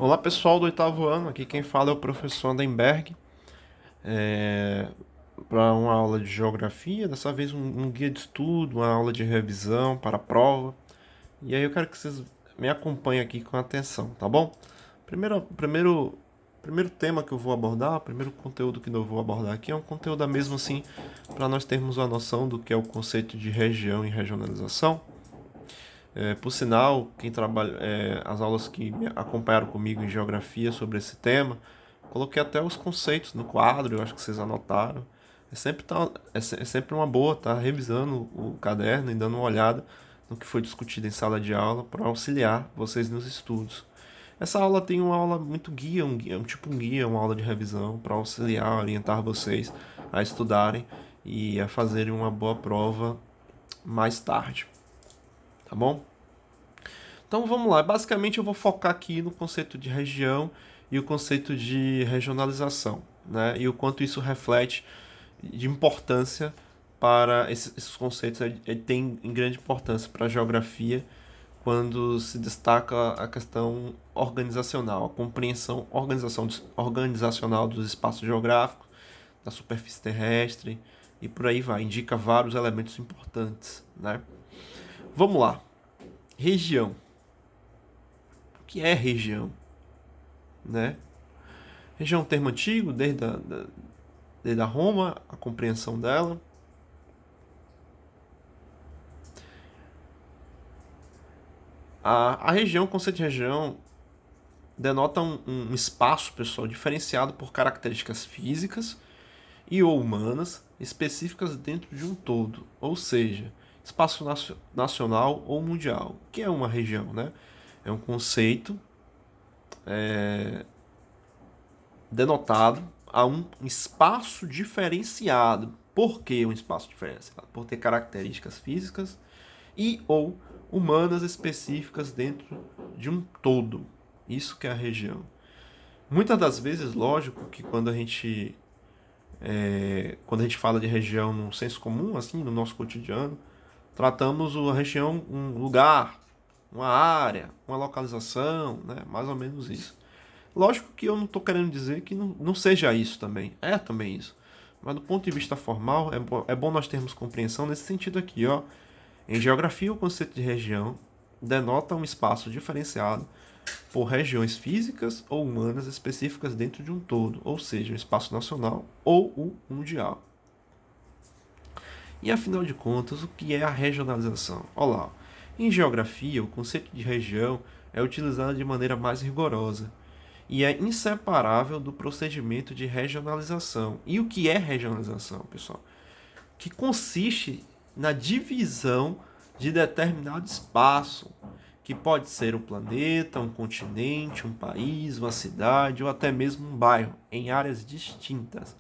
Olá pessoal do oitavo ano, aqui quem fala é o professor Andenberg, para uma aula de geografia, dessa vez um guia de estudo, uma aula de revisão para a prova. E aí eu quero que vocês me acompanhem aqui com atenção, tá bom? Primeiro tema que eu vou abordar, o primeiro conteúdo que eu vou abordar aqui é um conteúdo mesmo assim, para nós termos uma noção do que é o conceito de região e regionalização. Por sinal, quem trabalha, as aulas que me acompanharam comigo em geografia sobre esse tema, coloquei até os conceitos no quadro, eu acho que vocês anotaram. É sempre uma boa estar revisando o caderno e dando uma olhada no que foi discutido em sala de aula para auxiliar vocês nos estudos. Essa aula tem uma aula muito guia, um guia, uma aula de revisão para auxiliar, orientar vocês a estudarem e a fazerem uma boa prova mais tarde, tá bom? Então vamos lá, basicamente eu vou focar aqui no conceito de região e o conceito de regionalização, né? E o quanto isso reflete de importância para esses conceitos, ele tem em grande importância para a geografia quando se destaca a questão organizacional, a compreensão organizacional dos espaços geográficos, da superfície terrestre e por aí vai, indica vários elementos importantes, né? Vamos lá, região. O que é região, né? Região é um termo antigo, desde a Roma, a compreensão dela. A região, o conceito de região, denota um espaço, pessoal, diferenciado por características físicas e ou humanas específicas dentro de um todo, ou seja, espaço nacional ou mundial. O que é uma região, né? É um conceito denotado a um espaço diferenciado. Por que um espaço diferenciado? Por ter características físicas e ou humanas específicas dentro de um todo. Isso que é a região. Muitas das vezes, lógico que quando a gente fala de região no senso comum, assim, no nosso cotidiano, tratamos a região um lugar, uma área, uma localização, né? Mais ou menos isso. Lógico que eu não estou querendo dizer que não seja isso também. É também isso. Mas do ponto de vista formal, é bom nós termos compreensão nesse sentido aqui, ó. Em geografia, o conceito de região denota um espaço diferenciado por regiões físicas ou humanas específicas dentro de um todo, ou seja, um espaço nacional ou o mundial. E afinal de contas, o que é a regionalização? Olá, em geografia, o conceito de região é utilizado de maneira mais rigorosa e é inseparável do procedimento de regionalização. E o que é regionalização, pessoal? Que consiste na divisão de determinado espaço, que pode ser um planeta, um continente, um país, uma cidade ou até mesmo um bairro, em áreas distintas.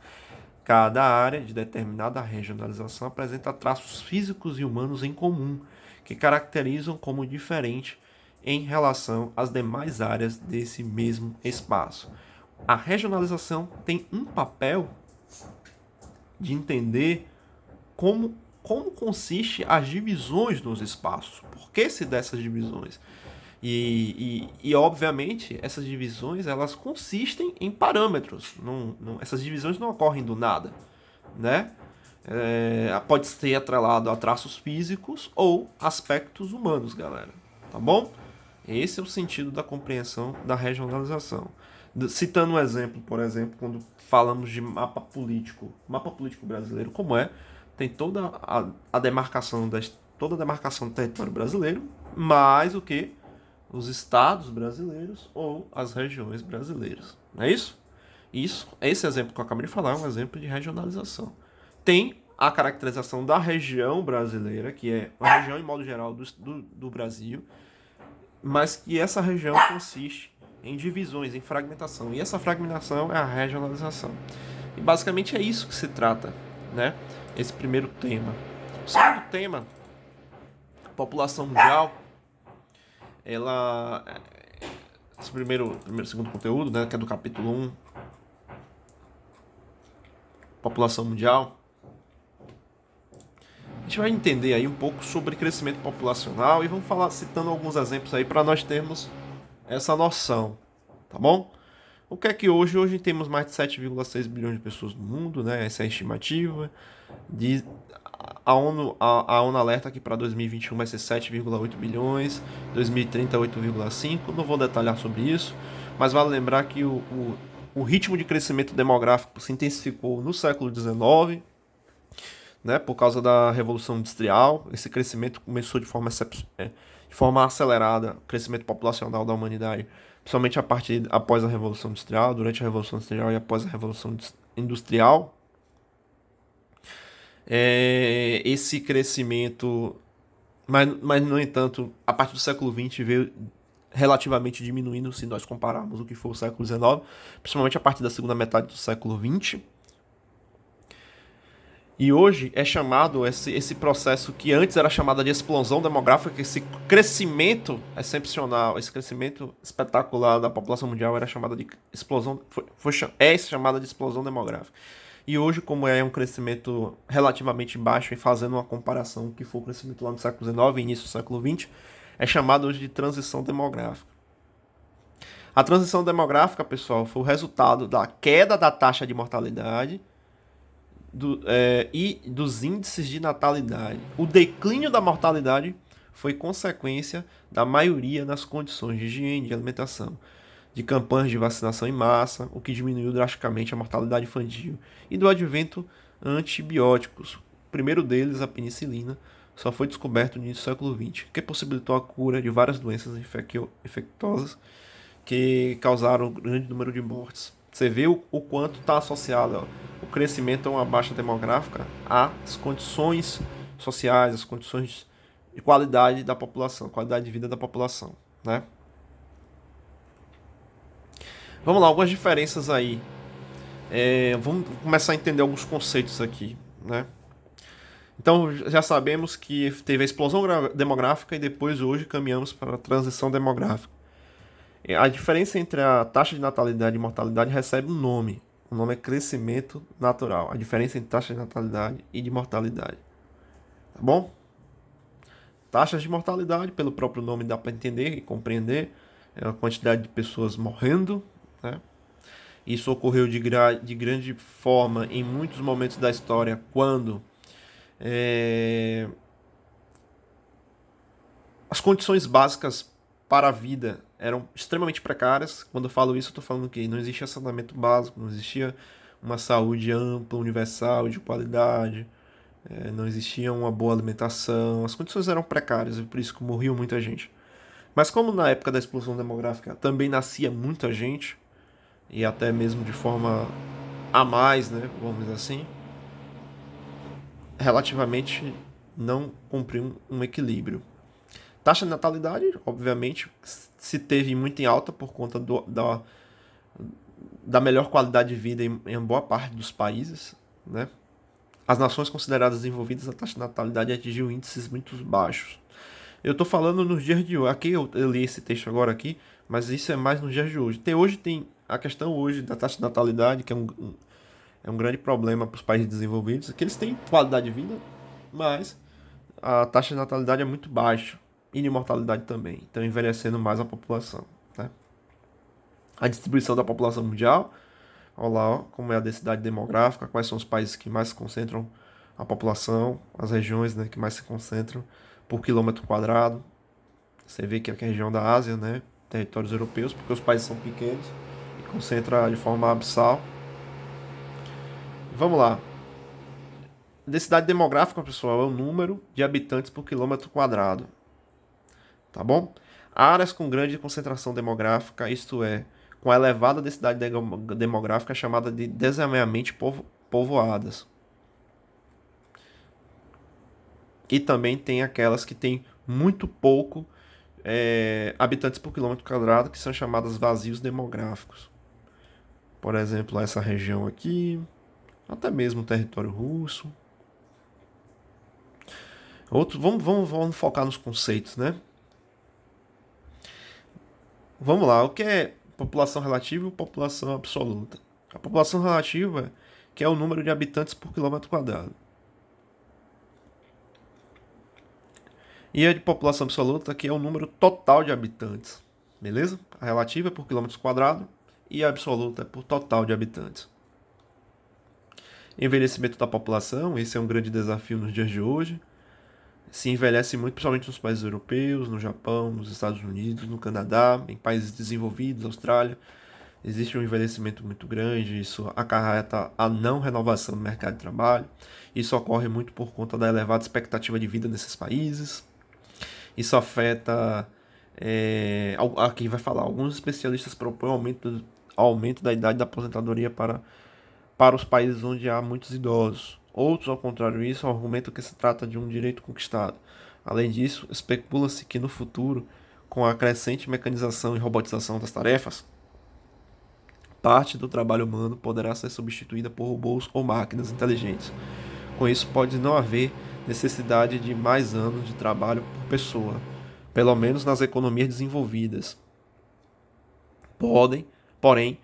Cada área de determinada regionalização apresenta traços físicos e humanos em comum, que caracterizam como diferente em relação às demais áreas desse mesmo espaço. A regionalização tem um papel de entender como consiste as divisões nos espaços. Por que se dá essas divisões? Obviamente, essas divisões elas consistem em parâmetros. Essas divisões não ocorrem do nada, né? Pode ser atrelado a traços físicos ou aspectos humanos, galera. Tá bom? Esse é o sentido da compreensão da regionalização. Citando um exemplo, por exemplo, quando falamos de mapa político brasileiro, como tem toda a demarcação toda a demarcação do território brasileiro, mais o que os estados brasileiros ou as regiões brasileiras. Não é isso? Esse exemplo que eu acabei de falar é um exemplo de regionalização. Tem a caracterização da região brasileira, que é uma região, em modo geral, do Brasil, mas que essa região consiste em divisões, em fragmentação. E essa fragmentação é a regionalização. E basicamente é isso que se trata, né? Esse primeiro tema. O segundo tema, população mundial, ela... Esse segundo conteúdo, né, que é do capítulo 1, população mundial, a gente vai entender aí um pouco sobre crescimento populacional e vamos falar citando alguns exemplos aí para nós termos essa noção, tá bom? O que é que hoje? Hoje temos mais de 7,6 bilhões de pessoas no mundo, né? Essa é a estimativa. De, a ONU alerta que para 2021 vai ser 7,8 bilhões, 2030 8,5. Não vou detalhar sobre isso, mas vale lembrar que o ritmo de crescimento demográfico se intensificou no século XIX, né, por causa da Revolução Industrial. Esse crescimento começou de forma acelerada, o crescimento populacional da humanidade, principalmente após a Revolução Industrial, durante a Revolução Industrial e após a Revolução Industrial. Esse crescimento, mas no entanto, a partir do século XX veio relativamente diminuindo se nós compararmos o que foi o século XIX, principalmente a partir da segunda metade do século XX. E hoje é chamado esse processo que antes era chamado de explosão demográfica, esse crescimento excepcional, esse crescimento espetacular da população mundial era chamado de explosão, é chamada de explosão demográfica. E hoje, como é um crescimento relativamente baixo, e fazendo uma comparação que foi o crescimento lá no século XIX e início do século XX, é chamado hoje de transição demográfica. A transição demográfica, pessoal, foi o resultado da queda da taxa de mortalidade e dos índices de natalidade. O declínio da mortalidade foi consequência da maioria nas condições de higiene, de alimentação, de campanhas de vacinação em massa, o que diminuiu drasticamente a mortalidade infantil, e do advento antibióticos. O primeiro deles, a penicilina, só foi descoberto no início do século XX, que possibilitou a cura de várias doenças infecciosas que causaram um grande número de mortes. Você vê o quanto está associado o crescimento a uma baixa demográfica às condições sociais, às condições de qualidade da população, qualidade de vida da população, né? Vamos lá, algumas diferenças aí. Vamos começar a entender alguns conceitos aqui, né? Então, já sabemos que teve a explosão demográfica e depois, hoje, caminhamos para a transição demográfica. A diferença entre a taxa de natalidade e mortalidade recebe um nome. O nome é crescimento natural. A diferença entre taxa de natalidade e de mortalidade. Tá bom? Taxas de mortalidade, pelo próprio nome dá para entender e compreender. É a quantidade de pessoas morrendo, né? Isso ocorreu de grande forma em muitos momentos da história, quando as condições básicas para a vida eram extremamente precárias. Quando eu falo isso, eu estou falando que não existia saneamento básico, não existia uma saúde ampla, universal, de qualidade, não existia uma boa alimentação, as condições eram precárias e por isso que morriam muita gente. Mas como na época da explosão demográfica também nascia muita gente, e até mesmo de forma a mais, né, vamos dizer assim, relativamente não cumpriu um equilíbrio. Taxa de natalidade, obviamente, se teve muito em alta por conta da melhor qualidade de vida em boa parte dos países, né? As nações consideradas desenvolvidas, a taxa de natalidade atingiu índices muito baixos. Eu estou falando nos dias de hoje. Aqui eu li esse texto agora aqui, mas isso é mais nos dias de hoje. Hoje tem a questão hoje da taxa de natalidade, que é um grande problema para os países desenvolvidos, que eles têm qualidade de vida, mas a taxa de natalidade é muito baixa. E de mortalidade também. Então, envelhecendo mais a população, né? A distribuição da população mundial. Olha lá, como é a densidade demográfica, quais são os países que mais concentram a população, as regiões, né, que mais se concentram por quilômetro quadrado. Você vê que aqui é a região da Ásia, né, territórios europeus, porque os países são pequenos e concentra de forma abissal. Vamos lá. Densidade demográfica, pessoal, é o número de habitantes por quilômetro quadrado. Tá bom? Áreas com grande concentração demográfica, isto é, com elevada densidade demográfica, chamada de desameamente povoadas. E também tem aquelas que têm muito pouco habitantes por quilômetro quadrado, que são chamadas vazios demográficos. Por exemplo, essa região aqui, até mesmo o território russo. Vamos focar nos conceitos, né? Vamos lá, o que é população relativa e população absoluta? A população relativa, que é o número de habitantes por quilômetro quadrado. E a de população absoluta, que é o número total de habitantes. beleza? A relativa é por quilômetros quadrados e a absoluta é por total de habitantes. Envelhecimento da população, esse é um grande desafio nos dias de hoje. Se envelhece muito, principalmente nos países europeus, no Japão, nos Estados Unidos, no Canadá, em países desenvolvidos, Austrália. Existe um envelhecimento muito grande, isso acarreta a não renovação do mercado de trabalho. Isso ocorre muito por conta da elevada expectativa de vida nesses países. Isso afeta, aqui vai falar, alguns especialistas propõem aumento da idade da aposentadoria para os países onde há muitos idosos. Outros, ao contrário disso, argumentam que se trata de um direito conquistado. Além disso, especula-se que no futuro, com a crescente mecanização e robotização das tarefas, parte do trabalho humano poderá ser substituída por robôs ou máquinas inteligentes. Com isso, pode não haver necessidade de mais anos de trabalho por pessoa, pelo menos nas economias desenvolvidas. Porém,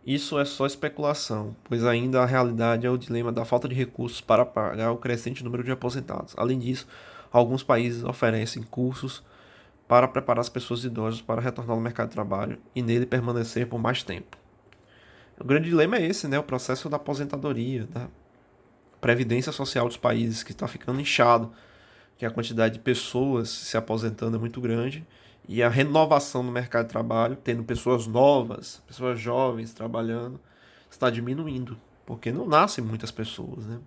isso é só especulação, pois ainda a realidade é o dilema da falta de recursos para pagar o crescente número de aposentados. Além disso, alguns países oferecem cursos para preparar as pessoas idosas para retornar ao mercado de trabalho e nele permanecer por mais tempo. O grande dilema é esse, né? O processo da aposentadoria, da previdência social dos países, que está ficando inchado, que a quantidade de pessoas se aposentando é muito grande e a renovação no mercado de trabalho, tendo pessoas novas, pessoas jovens trabalhando, está diminuindo, porque não nascem muitas pessoas, né?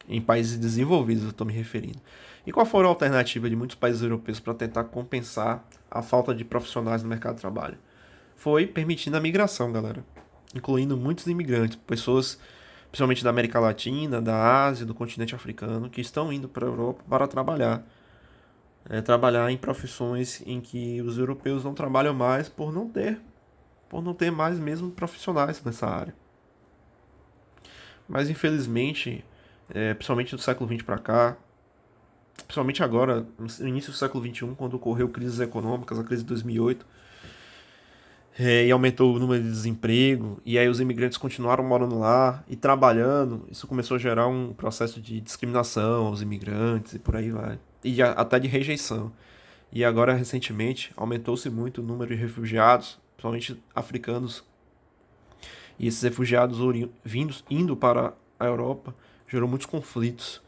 Em países desenvolvidos, eu estou me referindo. E qual foi a alternativa de muitos países europeus para tentar compensar a falta de profissionais no mercado de trabalho? Foi permitindo a migração, galera, incluindo muitos imigrantes, pessoas principalmente da América Latina, da Ásia, do continente africano, que estão indo para a Europa para trabalhar. Trabalhar em profissões em que os europeus não trabalham mais por não ter mais mesmo profissionais nessa área. Mas infelizmente, principalmente do século XX para cá, principalmente agora, no início do século XXI, quando ocorreu crises econômicas, a crise de 2008, e aumentou o número de desemprego, e aí os imigrantes continuaram morando lá e trabalhando. Isso começou a gerar um processo de discriminação aos imigrantes e por aí vai. E até de rejeição. E agora, recentemente, aumentou-se muito o número de refugiados, principalmente africanos. E esses refugiados indo para a Europa, gerou muitos conflitos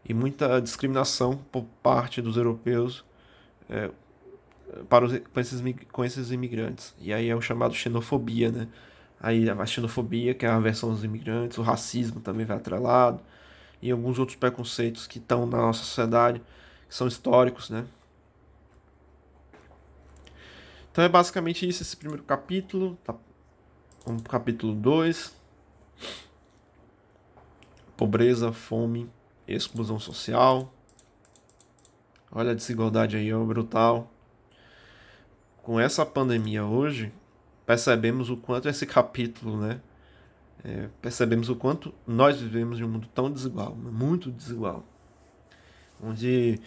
e muita discriminação por parte dos europeus com esses imigrantes. E aí é o chamado xenofobia, né? Aí a xenofobia, que é a aversão aos imigrantes, o racismo também vai atrelado, e alguns outros preconceitos que estão na nossa sociedade, que são históricos, né? Então é basicamente isso, esse primeiro capítulo. Tá? Vamos pro capítulo 2. Pobreza, fome, exclusão social. Olha a desigualdade aí, ó, brutal. Com essa pandemia hoje, percebemos o quanto esse capítulo, né? Percebemos o quanto nós vivemos em um mundo tão desigual, muito desigual. Onde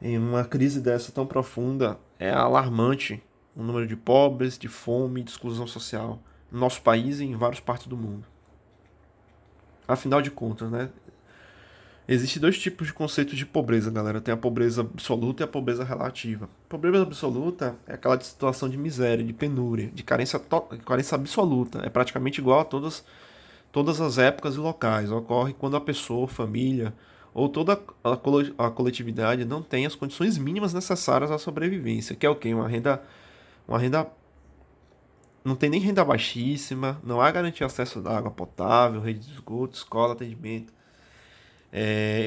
em uma crise dessa tão profunda é alarmante o número de pobres, de fome, de exclusão social no nosso país e em várias partes do mundo. Afinal de contas, né? Existem dois tipos de conceitos de pobreza, galera. Tem a pobreza absoluta e a pobreza relativa. A pobreza absoluta é aquela situação de miséria, de penúria, de carência absoluta. É praticamente igual a todas as épocas e locais. Ocorre quando a pessoa, a família ou toda a coletividade não tem as condições mínimas necessárias à sobrevivência, que é o quê? Uma renda não tem nem renda baixíssima, não há garantia de acesso à água potável, rede de esgoto, escola, atendimento.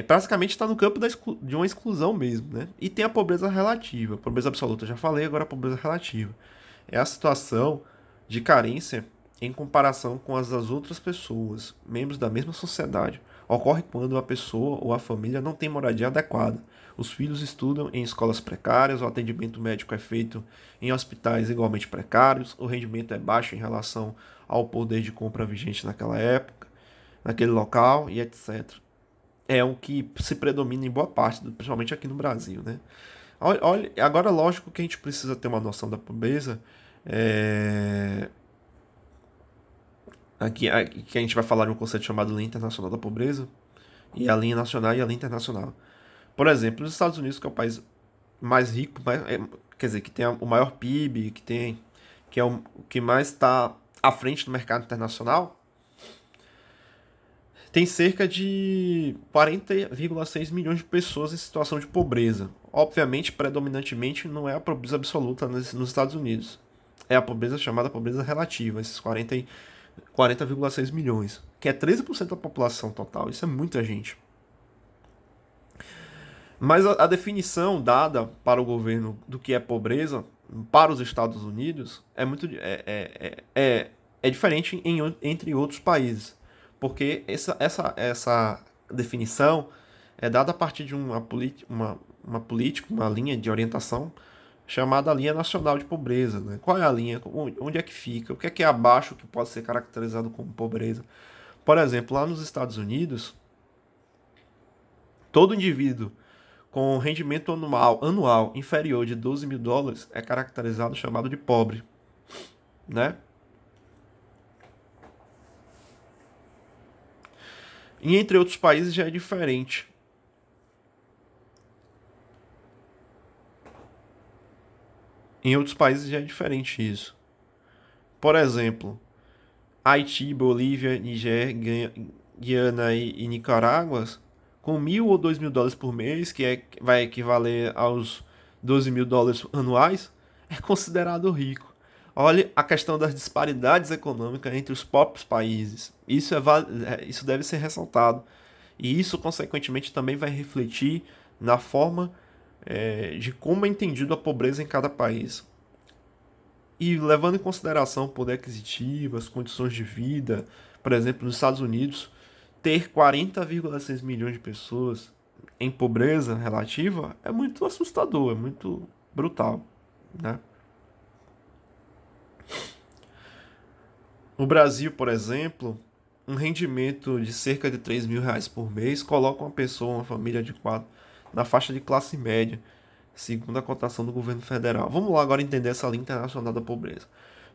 Praticamente está no campo de uma exclusão mesmo, né? E tem a pobreza relativa. A pobreza absoluta, eu já falei, agora a pobreza relativa. É a situação de carência em comparação com as das outras pessoas, membros da mesma sociedade. Ocorre quando a pessoa ou a família não tem moradia adequada. Os filhos estudam em escolas precárias, o atendimento médico é feito em hospitais igualmente precários, o rendimento é baixo em relação ao poder de compra vigente naquela época, naquele local e etc. É o que se predomina em boa parte, principalmente aqui no Brasil, né? Olha, agora, lógico que a gente precisa ter uma noção da pobreza. Aqui a gente vai falar de um conceito chamado linha internacional da pobreza, e a linha nacional e a linha internacional. Por exemplo, os Estados Unidos, que é o país mais rico, quer dizer, que tem o maior PIB, que é o que mais está à frente do mercado internacional, tem cerca de 40,6 milhões de pessoas em situação de pobreza. Obviamente, predominantemente, não é a pobreza absoluta nos Estados Unidos. É a pobreza chamada pobreza relativa, esses 40,6 milhões, que é 13% da população total. Isso é muita gente. Mas a definição dada para o governo do que é pobreza para os Estados Unidos é muito é diferente entre outros países, porque essa definição é dada a partir de uma política, uma linha de orientação chamada linha nacional de pobreza, né? Qual é a linha? Onde é que fica? O que é abaixo que pode ser caracterizado como pobreza? Por exemplo, lá nos Estados Unidos, todo indivíduo com rendimento anual inferior de 12 mil dólares é caracterizado chamado de pobre, né? E entre outros países já é diferente. Em outros países já é diferente isso. Por exemplo, Haiti, Bolívia, Niger, Guiana e Nicarágua, com 1.000 ou 2.000 dólares por mês, vai equivaler aos 12 mil dólares anuais, é considerado rico. Olha a questão das disparidades econômicas entre os próprios países. Isso deve ser ressaltado. E isso, consequentemente, também vai refletir na forma de como é entendido a pobreza em cada país. E levando em consideração o poder aquisitivo, as condições de vida, por exemplo, nos Estados Unidos, ter 40,6 milhões de pessoas em pobreza relativa é muito assustador, é muito brutal, né? No Brasil, por exemplo, um rendimento de cerca de 3 mil reais por mês coloca uma pessoa, uma família de quatro, na faixa de classe média, segundo a cotação do governo federal. Vamos lá agora entender essa linha internacional da pobreza.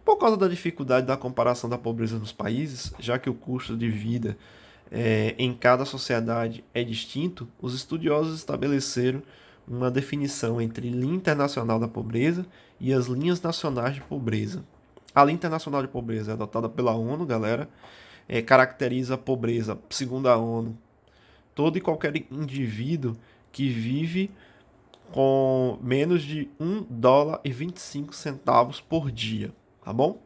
Por causa da dificuldade da comparação da pobreza nos países, já que o custo de vida em cada sociedade é distinto, os estudiosos estabeleceram uma definição entre linha internacional da pobreza e as linhas nacionais de pobreza. A linha internacional de pobreza é adotada pela ONU, galera, caracteriza a pobreza, segundo a ONU, todo e qualquer indivíduo que vive com menos de 1 dólar e 25 centavos por dia, tá bom?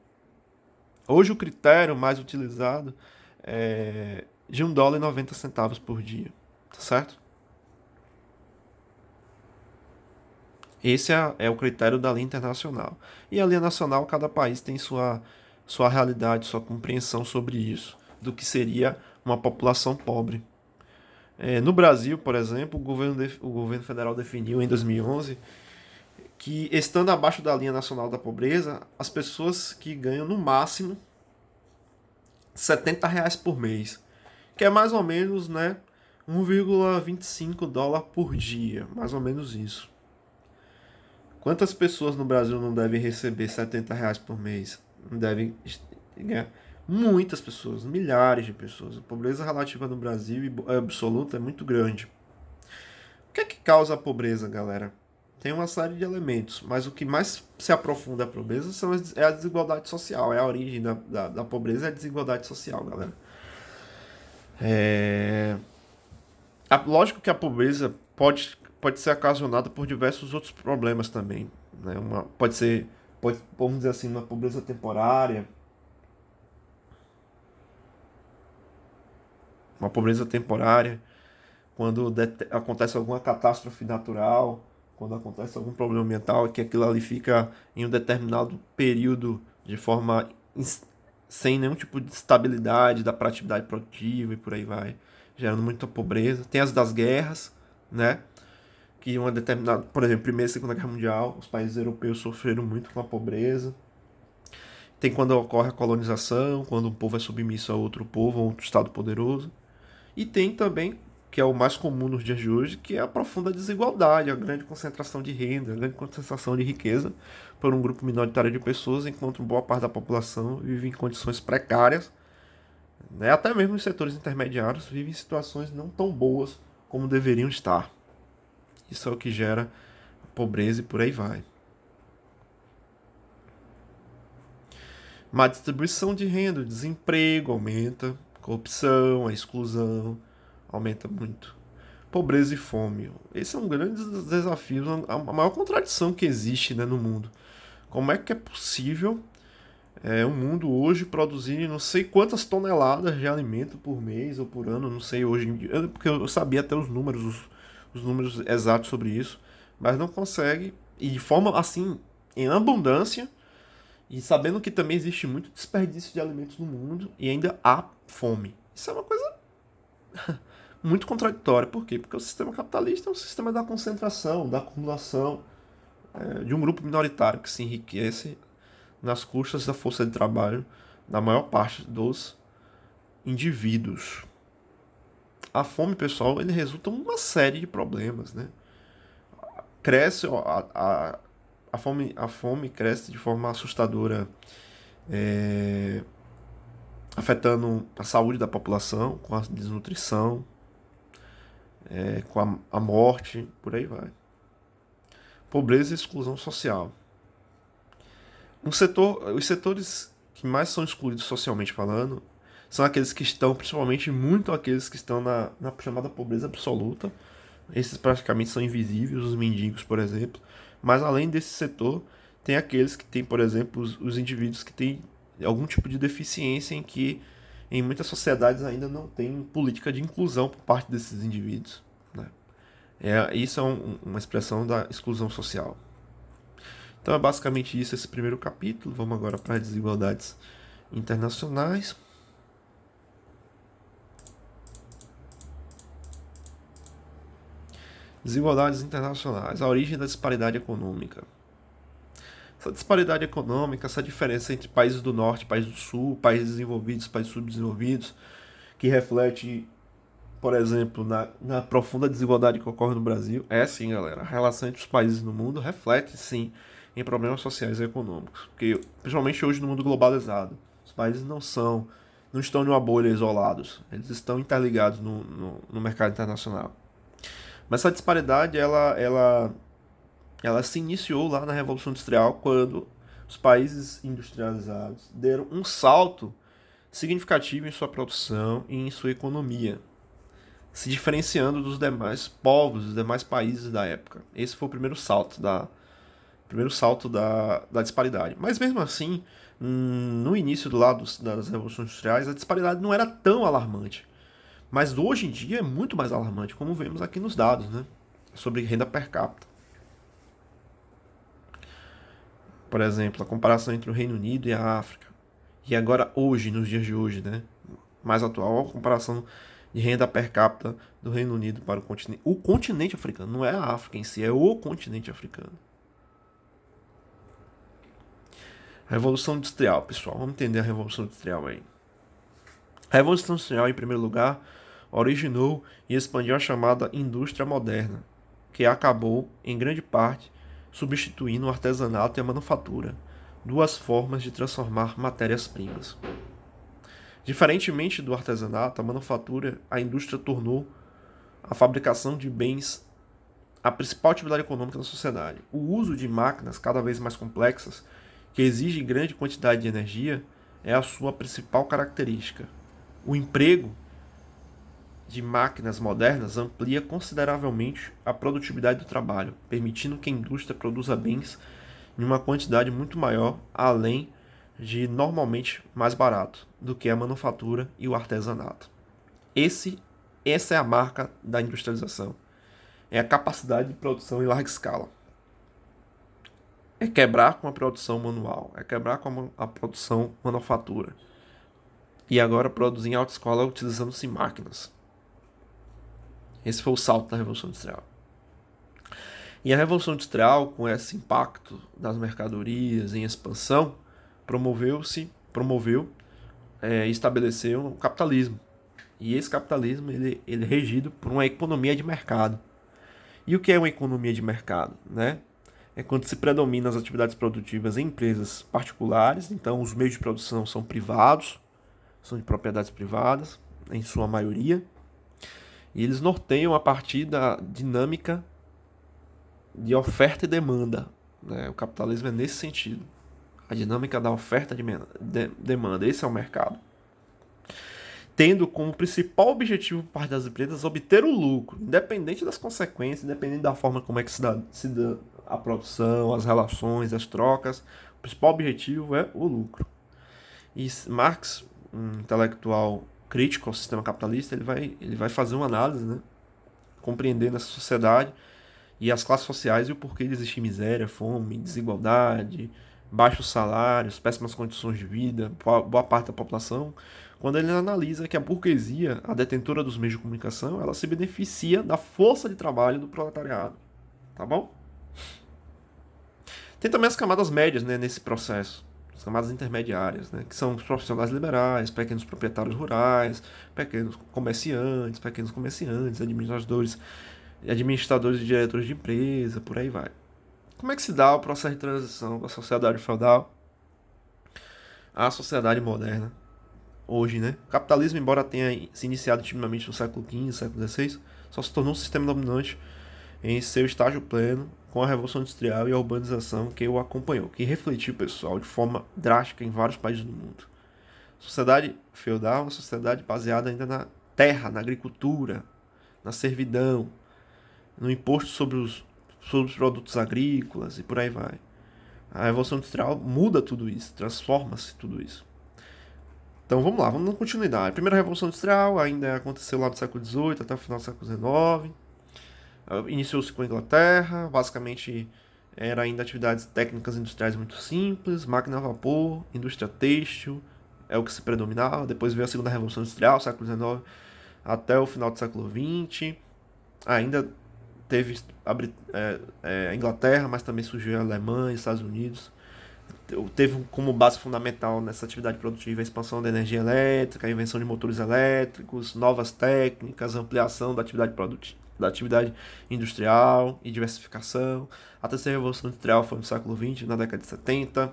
Hoje o critério mais utilizado é de 1 dólar e 90 centavos por dia, tá certo? Esse é o critério da linha internacional. E a linha nacional, cada país tem sua realidade, sua compreensão sobre isso, do que seria uma população pobre. No Brasil, por exemplo, o governo federal definiu em 2011 que, estando abaixo da linha nacional da pobreza, as pessoas que ganham no máximo R$ 70 por mês, que é mais ou menos, né, 1,25 dólar por dia, mais ou menos isso. Quantas pessoas no Brasil não devem receber R$ 70 por mês? Não devem ganhar. Muitas pessoas, milhares de pessoas. A pobreza relativa no Brasil absoluta é muito grande. O que é que causa a pobreza, galera? Tem uma série de elementos, mas o que mais se aprofunda a pobreza é a desigualdade social. É a origem da pobreza, é a desigualdade social, galera. Lógico que a pobreza pode ser ocasionada por diversos outros problemas também. Né? Vamos dizer assim, uma pobreza temporária. Uma pobreza temporária, quando acontece alguma catástrofe natural, quando acontece algum problema ambiental, que aquilo ali fica em um determinado período de forma sem nenhum tipo de estabilidade da atividade produtiva e por aí vai, gerando muita pobreza. Tem as das guerras, né? Que uma determinada, por exemplo, Primeira e Segunda Guerra Mundial, os países europeus sofreram muito com a pobreza. Tem quando ocorre a colonização, quando um povo é submisso a outro povo, a outro estado poderoso. E tem também, que é o mais comum nos dias de hoje, que é a profunda desigualdade, a grande concentração de renda, a grande concentração de riqueza por um grupo minoritário de pessoas, enquanto boa parte da população vive em condições precárias, né? Até mesmo os setores intermediários vivem em situações não tão boas como deveriam estar. Isso é o que gera pobreza e por aí vai. Má distribuição de renda, o desemprego aumenta, corrupção, a exclusão aumenta muito. Pobreza e fome. Esse é um grande desafio, a maior contradição que existe, né, no mundo. Como é que é possível o mundo hoje produzir não sei quantas toneladas de alimento por mês ou por ano, não sei hoje em dia, porque eu sabia até os números exatos sobre isso, mas não consegue, e de forma assim, em abundância, e sabendo que também existe muito desperdício de alimentos no mundo e ainda há fome. Isso é uma coisa muito contraditória. Por quê? Porque o sistema capitalista é um sistema da concentração, da acumulação, de um grupo minoritário que se enriquece nas custas da força de trabalho da maior parte dos indivíduos. A fome, pessoal, ele resulta em uma série de problemas, né? Cresce, ó, a fome cresce de forma assustadora, afetando a saúde da população, com a desnutrição, com a morte, por aí vai. Pobreza e exclusão social. Os setores que mais são excluídos socialmente falando são aqueles que estão, principalmente muito aqueles que estão na chamada pobreza absoluta. Esses praticamente são invisíveis, os mendigos, por exemplo. Mas além desse setor, tem aqueles que têm, por exemplo, os indivíduos que têm algum tipo de deficiência em que em muitas sociedades ainda não tem política de inclusão por parte desses indivíduos, né? Isso é uma expressão da exclusão social. Então é basicamente isso esse primeiro capítulo. Vamos agora para as desigualdades internacionais. Desigualdades internacionais, a origem da disparidade econômica. Essa disparidade econômica, essa diferença entre países do norte, países do sul, países desenvolvidos, países subdesenvolvidos, que reflete, por exemplo, na profunda desigualdade que ocorre no Brasil, é sim, galera. A relação entre os países no mundo reflete, sim, em problemas sociais e econômicos. Porque, principalmente hoje no mundo globalizado, os países não estão em uma bolha isolados. Eles estão interligados no mercado internacional. Mas essa disparidade, ela se iniciou lá na Revolução Industrial, quando os países industrializados deram um salto significativo em sua produção e em sua economia, se diferenciando dos demais povos, dos demais países da época. Esse foi o primeiro salto da disparidade. Mas mesmo assim, no início das revoluções industriais, a disparidade não era tão alarmante. Mas hoje em dia é muito mais alarmante, como vemos aqui nos dados, né? Sobre renda per capita. Por exemplo, a comparação entre o Reino Unido e a África. E agora, hoje, nos dias de hoje, né? Mais atual, a comparação de renda per capita do Reino Unido para o continente africano. Não é a África em si, é o continente africano. Revolução Industrial, pessoal. Vamos entender a Revolução Industrial aí. A Revolução Industrial, em primeiro lugar, originou e expandiu a chamada indústria moderna, que acabou, em grande parte, substituindo o artesanato e a manufatura, duas formas de transformar matérias-primas. Diferentemente do artesanato, a manufatura, a indústria tornou a fabricação de bens a principal atividade econômica da sociedade. O uso de máquinas cada vez mais complexas, que exigem grande quantidade de energia, é a sua principal característica. O emprego de máquinas modernas amplia consideravelmente a produtividade do trabalho, permitindo que a indústria produza bens em uma quantidade muito maior, além de normalmente mais barato do que a manufatura e o artesanato. Essa é a marca da industrialização. É a capacidade de produção em larga escala. É quebrar com a produção manual, é quebrar com a produção manufatura. E agora produzir em alta escala utilizando-se máquinas. Esse foi o salto da Revolução Industrial. E a Revolução Industrial, com esse impacto das mercadorias em expansão, promoveu e estabeleceu o capitalismo. E esse capitalismo ele é regido por uma economia de mercado. E o que é uma economia de mercado, né? É quando se predomina as atividades produtivas em empresas particulares, então os meios de produção são privados, são de propriedades privadas, em sua maioria, e eles norteiam a partir da dinâmica de oferta e demanda, né? O capitalismo é nesse sentido. A dinâmica da oferta e demanda. Esse é o mercado. Tendo como principal objetivo por parte das empresas obter o lucro, independente das consequências, independente da forma como é que se dá a produção, as relações, as trocas. O principal objetivo é o lucro. E Marx, um intelectual crítico ao sistema capitalista, ele vai fazer uma análise, né? Compreendendo essa sociedade e as classes sociais e o porquê de existir miséria, fome, desigualdade, baixos salários, péssimas condições de vida, boa parte da população, quando ele analisa que a burguesia, a detentora dos meios de comunicação, ela se beneficia da força de trabalho do proletariado, tá bom? Tem também as camadas médias, né, nesse processo, as camadas intermediárias, né, que são os profissionais liberais, pequenos proprietários rurais, pequenos comerciantes, administradores e diretores de empresa, por aí vai. Como é que se dá o processo de transição da sociedade feudal à sociedade moderna? Hoje, né? O capitalismo, embora tenha se iniciado timidamente no século XV, século XVI, só se tornou um sistema dominante em seu estágio pleno com a Revolução Industrial e a urbanização que o acompanhou, que refletiu, pessoal, de forma drástica em vários países do mundo. Sociedade feudal é uma sociedade baseada ainda na terra, na agricultura, na servidão, no imposto sobre os produtos agrícolas e por aí vai. A Revolução Industrial muda tudo isso, transforma-se tudo isso. Então vamos lá, vamos dar continuidade. A primeira Revolução Industrial ainda aconteceu lá do século XVIII até o final do século XIX. Iniciou-se com a Inglaterra, basicamente era ainda atividades técnicas industriais muito simples, máquina a vapor, indústria têxtil, é o que se predominava. Depois veio a segunda Revolução Industrial, século XIX até o final do século XX. Ainda teve a Inglaterra, mas também surgiu a Alemanha, Estados Unidos. Teve como base fundamental nessa atividade produtiva a expansão da energia elétrica, a invenção de motores elétricos, novas técnicas, ampliação da atividade produtiva, da atividade industrial e diversificação. A terceira revolução industrial foi no século XX, na década de 70.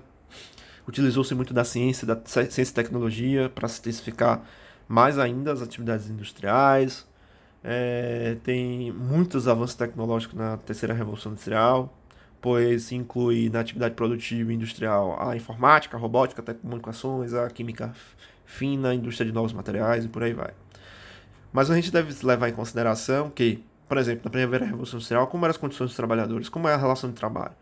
Utilizou-se muito da ciência e tecnologia para se intensificar mais ainda as atividades industriais. Tem muitos avanços tecnológicos na terceira revolução industrial, pois inclui na atividade produtiva e industrial a informática, a robótica, a telecomunicações, a química fina, a indústria de novos materiais e por aí vai. Mas a gente deve levar em consideração que, por exemplo, na primeira revolução industrial, como eram as condições dos trabalhadores, como é a relação de trabalho.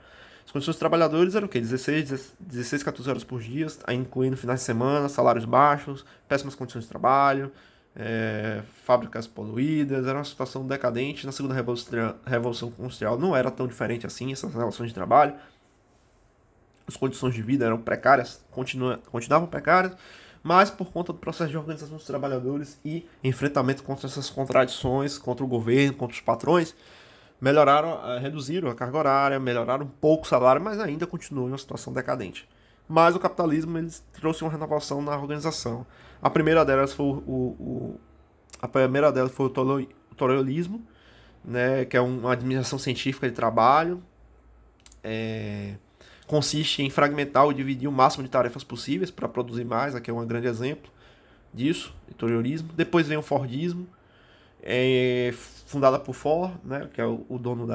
As condições dos trabalhadores eram o quê? 16, 14 horas por dia, incluindo finais de semana, salários baixos, péssimas condições de trabalho, fábricas poluídas, era uma situação decadente. Na segunda revolução industrial não era tão diferente assim, essas relações de trabalho. As condições de vida eram precárias, continuavam precárias, mas por conta do processo de organização dos trabalhadores e enfrentamento contra essas contradições, contra o governo, contra os patrões, reduziram a carga horária, melhoraram um pouco o salário, mas ainda continuam em uma situação decadente. Mas o capitalismo ele trouxe uma renovação na organização. A primeira delas foi o torolismo, né, que é uma administração científica de trabalho. Consiste em fragmentar ou dividir o máximo de tarefas possíveis para produzir mais. Aqui é um grande exemplo disso, torolismo. Depois vem o Fordismo, fundada por Ford, né, que é o dono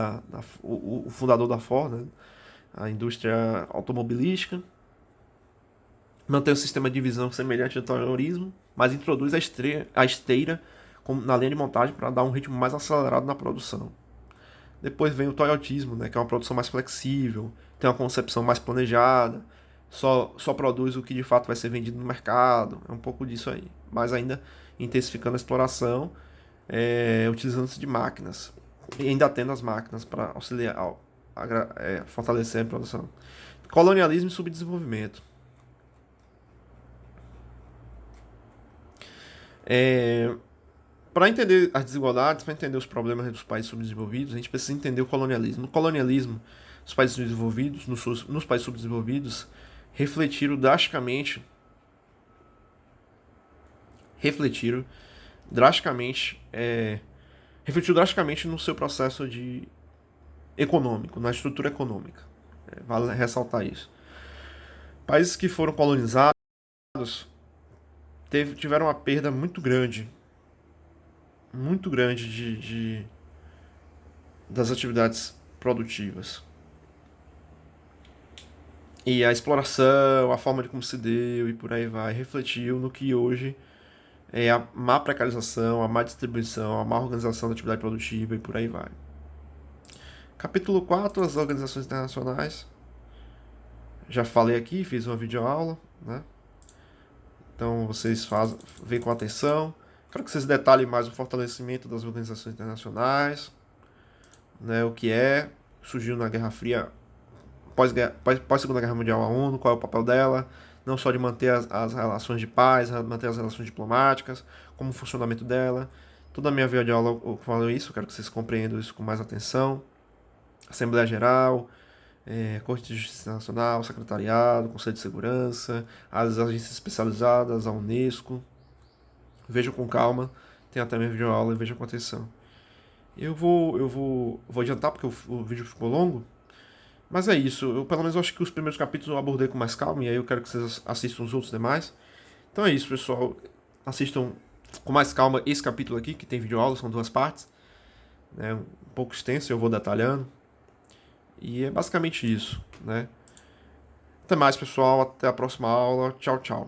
o fundador da Ford, né, a indústria automobilística. Mantém o sistema de divisão semelhante ao terrorismo, mas introduz a esteira na linha de montagem para dar um ritmo mais acelerado na produção. Depois vem o toyotismo, né, que é uma produção mais flexível, tem uma concepção mais planejada, só produz o que de fato vai ser vendido no mercado, é um pouco disso aí. Mas ainda intensificando a exploração, utilizando-se de máquinas, e ainda tendo as máquinas para auxiliar, fortalecer a produção. Colonialismo e subdesenvolvimento. Para entender as desigualdades, para entender os problemas dos países subdesenvolvidos, a gente precisa entender o colonialismo. No colonialismo, os países subdesenvolvidos, nos países subdesenvolvidos, refletiram drasticamente no seu processo econômico, na estrutura econômica. Vale ressaltar isso. Países que foram colonizados tiveram uma perda muito grande das atividades produtivas. E a exploração, a forma de como se deu e por aí vai, refletiu no que hoje é a má precarização, a má distribuição, a má organização da atividade produtiva e por aí vai. Capítulo 4, as organizações internacionais. Já falei aqui, fiz uma videoaula, né? Então vocês veem com atenção. Quero que vocês detalhem mais o fortalecimento das organizações internacionais, né? O que surgiu na Guerra Fria, pós-Segunda Guerra Mundial, a ONU, qual é o papel dela, não só de manter as relações de paz, manter as relações diplomáticas, como o funcionamento dela. Toda a minha videoaula eu falo isso, quero que vocês compreendam isso com mais atenção. Assembleia Geral, Corte de Justiça Nacional, Secretariado, Conselho de Segurança, as agências especializadas, a Unesco. Vejam com calma, tem até minha videoaula e vejam com atenção. Vou adiantar porque o vídeo ficou longo, mas é isso. Eu pelo menos acho que os primeiros capítulos eu abordei com mais calma e aí eu quero que vocês assistam os outros demais. Então é isso, pessoal. Assistam com mais calma esse capítulo aqui, que tem videoaula, são 2 partes. Né, um pouco extenso, eu vou detalhando. E é basicamente isso, né? Até mais, pessoal. Até a próxima aula. Tchau, tchau.